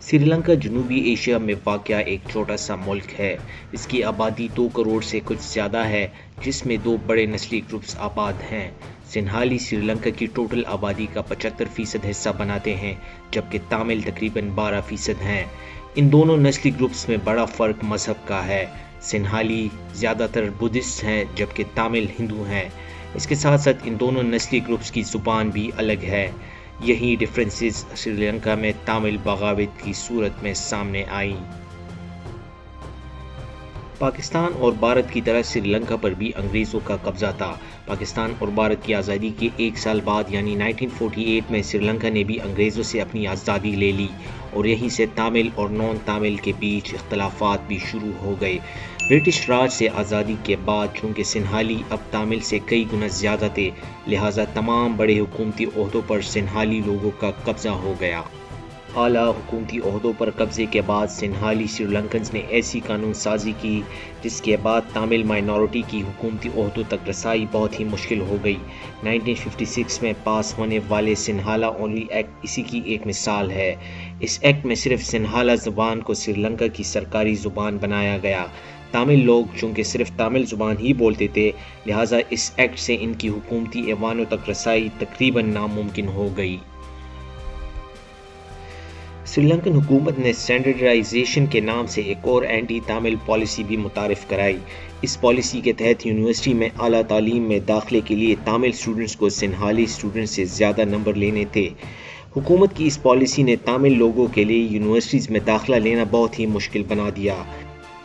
سری لنکا جنوبی ایشیا میں واقع ایک چھوٹا سا ملک ہے۔ اس کی آبادی 2 کروڑ سے کچھ زیادہ ہے، جس میں 2 بڑے نسلی گروپس آباد ہیں۔ سنہالی سری لنکا کی ٹوٹل آبادی کا 75% حصہ بناتے ہیں، جبکہ تامل تقریباً 12% ہیں۔ ان دونوں نسلی گروپس میں بڑا فرق مذہب کا ہے۔ سنہالی زیادہ تر بدھسٹ ہیں، جبکہ تامل ہندو ہیں۔ اس کے ساتھ ساتھ ان دونوں نسلی گروپس کی زبان بھی الگ ہے۔ یہی ڈفرینسز سری لنکا میں تامل بغاوت کی صورت میں سامنے آئیں۔ پاکستان اور بھارت کی طرح سری لنکا پر بھی انگریزوں کا قبضہ تھا۔ پاکستان اور بھارت کی آزادی کے 1 سال بعد یعنی 1948 میں سری لنکا نے بھی انگریزوں سے اپنی آزادی لے لی، اور یہیں سے تامل اور نان تامل کے بیچ اختلافات بھی شروع ہو گئے۔ برٹش راج سے آزادی کے بعد چونکہ سنہالی اب تامل سے کئی گنا زیادہ تھے، لہٰذا تمام بڑے حکومتی عہدوں پر سنہالی لوگوں کا قبضہ ہو گیا۔ اعلیٰ حکومتی عہدوں پر قبضے کے بعد سنہالی سری لنکنز نے ایسی قانون سازی کی جس کے بعد تامل مائنورٹی کی حکومتی عہدوں تک رسائی بہت ہی مشکل ہو گئی۔ 1956 میں پاس ہونے والے سنہالا اونلی ایکٹ اسی کی ایک مثال ہے۔ اس ایکٹ میں صرف سنہالا زبان کو سری لنکا کی سرکاری زبان بنایا گیا۔ تامل لوگ چونکہ صرف تامل زبان ہی بولتے تھے، لہٰذا اس ایکٹ سے ان کی حکومتی ایوانوں تک رسائی تقریباً ناممکن ہو گئی۔ سری لنکن حکومت نے اسٹینڈرڈائزیشن کے نام سے ایک اور اینٹی تامل پالیسی بھی متعارف کرائی۔ اس پالیسی کے تحت یونیورسٹی میں اعلیٰ تعلیم میں داخلے کے لیے تامل اسٹوڈنٹس کو سنہالی اسٹوڈنٹس سے زیادہ نمبر لینے تھے۔ حکومت کی اس پالیسی نے تامل لوگوں کے لیے یونیورسٹیز میں داخلہ لینا بہت ہی مشکل بنا دیا۔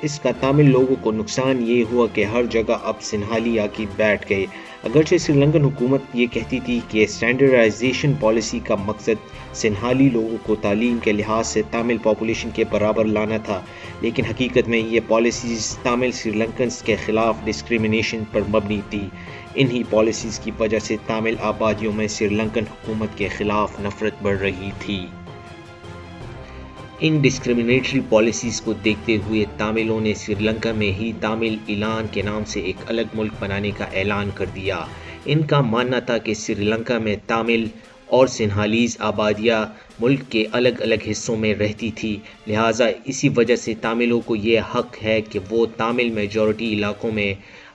اس کا تامل لوگوں کو نقصان یہ ہوا کہ ہر جگہ اب سنہالی آ کے بیٹھ گئے۔ اگرچہ سری لنکن حکومت یہ کہتی تھی کہ اسٹینڈرڈائزیشن پالیسی کا مقصد سنہالی لوگوں کو تعلیم کے لحاظ سے تامل پاپولیشن کے برابر لانا تھا، لیکن حقیقت میں یہ پالیسیز تامل سری لنکنز کے خلاف ڈسکریمنیشن پر مبنی تھی۔ انہی پالیسیز کی وجہ سے تامل آبادیوں میں سری لنکن حکومت کے خلاف نفرت بڑھ رہی تھی۔ ان ڈسکریمنیٹری پالیسیز کو دیکھتے ہوئے تاملوں نے سری لنکا میں ہی تامل ایلان کے نام سے ایک الگ ملک بنانے کا اعلان کر دیا۔ ان کا ماننا تھا کہ سری لنکا میں تامل اور سنہالیز آبادیاں ملک کے الگ الگ حصوں میں رہتی تھی، لہٰذا اسی وجہ سے تاملوں کو یہ حق ہے کہ وہ تامل میجورٹی علاقوں میں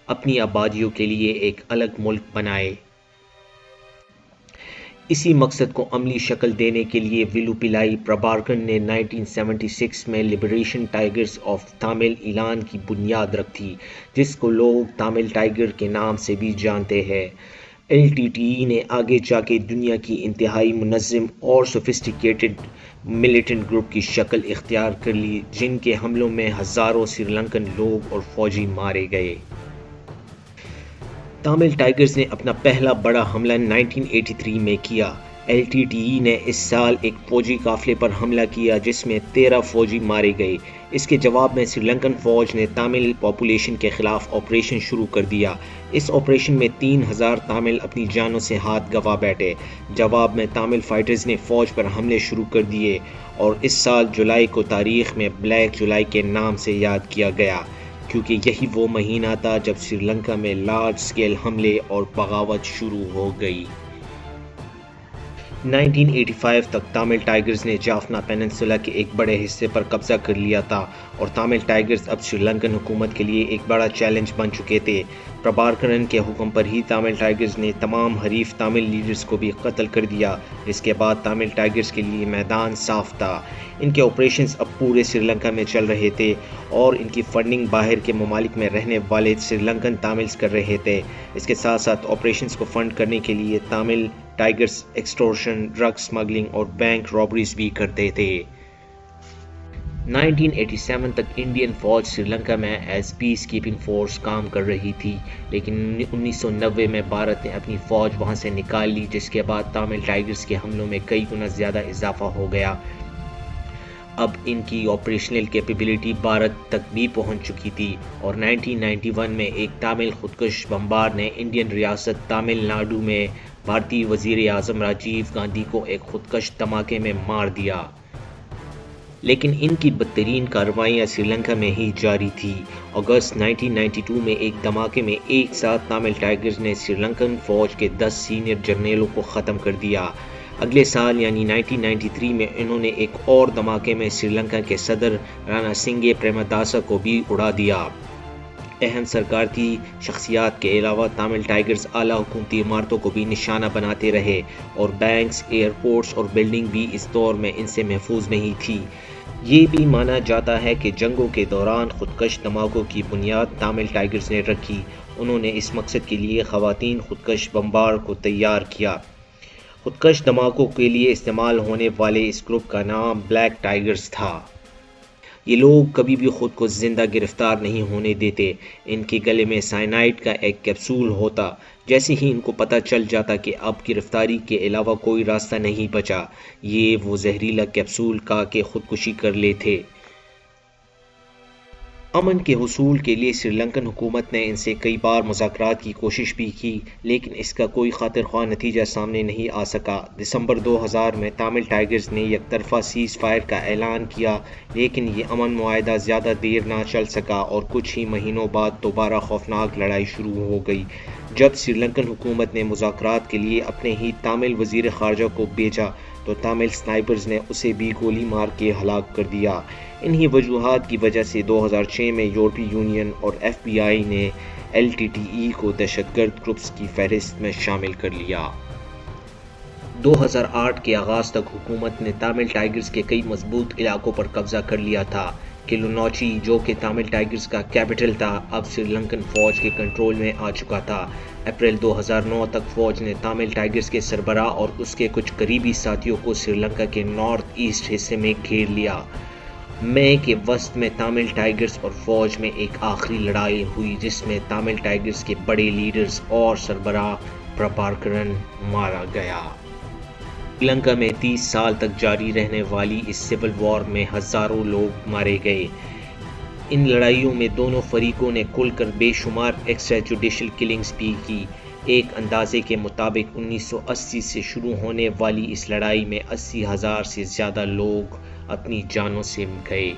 اپنی آبادیوں کے لیے ایک الگ ملک بنائے۔ اسی مقصد کو عملی شکل دینے کے لیے ولوپیلائی پربھاکرن نے 1976 میں لبریشن ٹائگرز آف تامل ایلان کی بنیاد رکھی، جس کو لوگ تامل ٹائگر کے نام سے بھی جانتے ہیں۔ LTTE نے آگے جا کے دنیا کی انتہائی منظم اور سوفسٹیکیٹڈ ملیٹنٹ گروپ کی شکل اختیار کر لی، جن کے حملوں میں ہزاروں سری لنکن لوگ اور فوجی مارے گئے۔ تامل ٹائگرز نے اپنا پہلا بڑا حملہ 1983 میں کیا۔ LTTE نے اس سال ایک فوجی قافلے پر حملہ کیا جس میں 13 فوجی مارے گئے۔ اس کے جواب میں سری لنکن فوج نے تامل پاپولیشن کے خلاف آپریشن شروع کر دیا۔ اس آپریشن میں 3000 تامل اپنی جانوں سے ہاتھ گنوا بیٹھے۔ جواب میں تامل فائٹرز نے فوج پر حملے شروع کر دیے، اور اس سال جولائی کو تاریخ میں بلیک جولائی کے نام سے یاد کیا گیا، کیونکہ یہی وہ مہینہ تھا جب سری لنکا میں لارج سکیل حملے اور بغاوت شروع ہو گئی۔ 1985 تک تامل ٹائگرز نے جافنا پیننسولا کے ایک بڑے حصے پر قبضہ کر لیا تھا، اور تامل ٹائگرز اب سری لنکن حکومت کے لیے ایک بڑا چیلنج بن چکے تھے۔ پربھاکرن کے حکم پر ہی تامل ٹائگرز نے تمام حریف تامل لیڈرز کو بھی قتل کر دیا، جس کے بعد تامل ٹائگرز کے لیے میدان صاف تھا۔ ان کے آپریشنز اب پورے سری لنکا میں چل رہے تھے، اور ان کی فنڈنگ باہر کے ممالک میں رہنے والے سری لنکن تاملز کر رہے تھے۔ اس کے ساتھ ساتھ آپریشنز کو فنڈ کرنے کے لیے تامل ٹائگرز ایکسٹورشن، ڈرگ سمگلنگ اور بینک رابریز بھی کرتے تھے۔ 1987 تک انڈین فوج سری لنکا میں ایز پیس کیپنگ فورس کام کر رہی تھی، لیکن 1990 میں بھارت نے اپنی فوج وہاں سے نکال لی، جس کے بعد تامل ٹائگرز کے حملوں میں کئی گنا زیادہ اضافہ ہو گیا۔ اب ان کی آپریشنل کیپیبلٹی بھارت تک بھی پہنچ چکی تھی، اور 1991 میں ایک تامل خودکش بمبار نے انڈین ریاست تامل ناڈو میں بھارتی وزیر اعظم راجیو گاندھی کو ایک خودکش دھماکے میں مار دیا۔ لیکن ان کی بدترین کارروائیاں سری لنکا میں ہی جاری تھی۔ اگست 1992 میں ایک دھماکے میں ایک ساتھ تامل ٹائگرز نے سری لنکن فوج کے 10 سینئر جرنیلوں کو ختم کر دیا۔ اگلے سال یعنی 1993 میں انہوں نے ایک اور دھماکے میں سری لنکا کے صدر رانا سنگھے پریمداسا کو بھی اڑا دیا۔ اہم سرکاری شخصیات کے علاوہ تامل ٹائیگرز اعلیٰ حکومتی عمارتوں کو بھی نشانہ بناتے رہے اور بینکس، ایئرپورٹس اور بلڈنگ بھی اس دور میں ان سے محفوظ نہیں تھی۔ یہ بھی مانا جاتا ہے کہ جنگوں کے دوران خودکش دھماکوں کی بنیاد تامل ٹائیگرز نے رکھی۔ انہوں نے اس مقصد کے لیے خواتین خودکش بمبار کو تیار کیا۔ خودکش دھماکوں کے لیے استعمال ہونے والے اس گروپ کا نام بلیک ٹائیگرز تھا۔ یہ لوگ کبھی بھی خود کو زندہ گرفتار نہیں ہونے دیتے۔ ان کے گلے میں سائنائڈ کا ایک کیپسول ہوتا۔ جیسے ہی ان کو پتہ چل جاتا کہ اب گرفتاری کے علاوہ کوئی راستہ نہیں بچا، یہ وہ زہریلا کیپسول کھا کے خودکشی کر لیتے۔ امن کے حصول کے لیے سری لنکن حکومت نے ان سے کئی بار مذاکرات کی کوشش بھی کی، لیکن اس کا کوئی خاطر خواہ نتیجہ سامنے نہیں آ سکا۔ دسمبر 2000 میں تامل ٹائیگرز نے یک طرفہ سیز فائر کا اعلان کیا، لیکن یہ امن معاہدہ زیادہ دیر نہ چل سکا اور کچھ ہی مہینوں بعد دوبارہ خوفناک لڑائی شروع ہو گئی، جب سری لنکن حکومت نے مذاکرات کے لیے اپنے ہی تامل وزیر خارجہ کو بھیجا تو تامل سنائپرز نے اسے بھی گولی مار کے ہلاک کر دیا۔ انہی وجوہات کی وجہ سے 2006 میں یورپی یونین اور ایف بی آئی نے LTTE کو دہشت گرد گروپس کی فہرست میں شامل کر لیا۔ 2008 کے آغاز تک حکومت نے تامل ٹائیگرز کے کئی مضبوط علاقوں پر قبضہ کر لیا تھا۔ کلونوچی، جو کہ تامل ٹائیگرز کا کیپٹل تھا، اب سری لنکن فوج کے کنٹرول میں آ چکا تھا۔ اپریل 2009 تک فوج نے تامل ٹائیگرز کے سربراہ اور اس کے کچھ قریبی ساتھیوں کو سری لنکا کے نارتھ ایسٹ حصے میں گھیر لیا۔ مئی کے وسط میں تامل ٹائیگرز اور فوج میں ایک آخری لڑائی ہوئی جس میں تامل ٹائیگرز کے بڑے لیڈرز اور سربراہ پربھاکرن مارا گیا۔ سری لنکا میں 30 سال تک جاری رہنے والی اس سول وار میں ہزاروں لوگ مارے گئے۔ ان لڑائیوں میں دونوں فریقوں نے کھل کر بے شمار ایکسٹرا جوڈیشل کلنگز بھی کی۔ ایک اندازے کے مطابق 1980 سے شروع ہونے والی اس لڑائی میں 80,000 سے زیادہ لوگ اپنی جانوں سے گئے۔